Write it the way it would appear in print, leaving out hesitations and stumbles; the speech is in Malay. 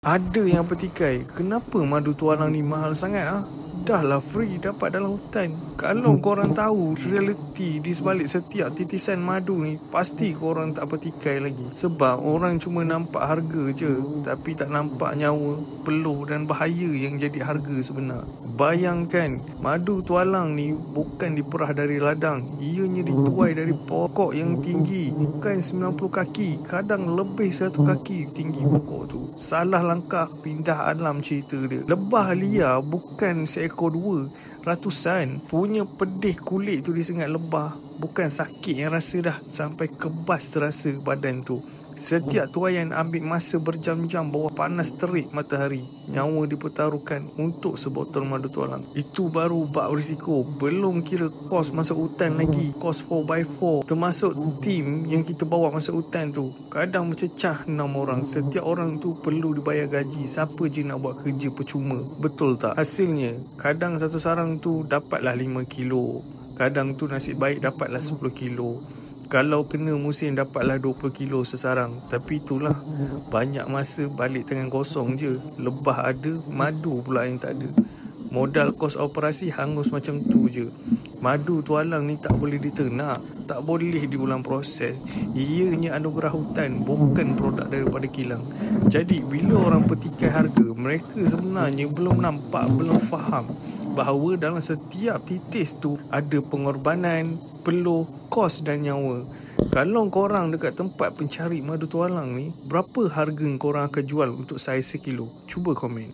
Ada yang petikai, kenapa madu tualang ni mahal sangat ah? Dah lah free dapat dalam hutan. Kalau korang tahu realiti di sebalik setiap titisan madu ni, pasti korang tak petikai lagi. Sebab orang cuma nampak harga je, tapi tak nampak nyawa, peluh dan bahaya yang jadi harga sebenar. Bayangkan, madu tualang ni bukan diperah dari ladang. Ianya dituai dari pokok yang tinggi. Bukan 90 kaki, kadang lebih 100 kaki tinggi pokok tu. Salah langkah, pindah alam cerita dia. Lebah liar bukan seekor dua, ratusan. Punya pedih kulit tu disengat lebah. Bukan sakit yang rasa dah, sampai kebas terasa badan tu. Setiap tuaian ambil masa berjam-jam bawah panas terik matahari. Nyawa dipertaruhkan untuk sebotol madu tualang. Itu baru bab risiko. Belum kira kos masuk hutan lagi. Kos 4x4. Termasuk tim yang kita bawa masuk hutan tu. Kadang mencecah 6 orang. Setiap orang tu perlu dibayar gaji. Siapa je nak buat kerja percuma? Betul tak? Hasilnya, kadang satu sarang tu dapatlah 5 kilo. Kadang tu nasib baik dapatlah 10 kilo. Kalau kena musim dapatlah 20 kilo sesarang. Tapi itulah, banyak masa balik tangan kosong je. Lebah ada, madu pula yang tak ada. Modal kos operasi hangus macam tu je. Madu tualang ni tak boleh diternak, tak boleh diulang proses. Ianya anugerah hutan, bukan produk daripada kilang. Jadi bila orang petikai harga, mereka sebenarnya belum nampak, belum faham bahawa dalam setiap titis tu ada pengorbanan, peluh, kos dan nyawa. Kalau korang dekat tempat pencari madu tualang ni, berapa harga korang akan jual untuk saiz sekilo? Cuba komen.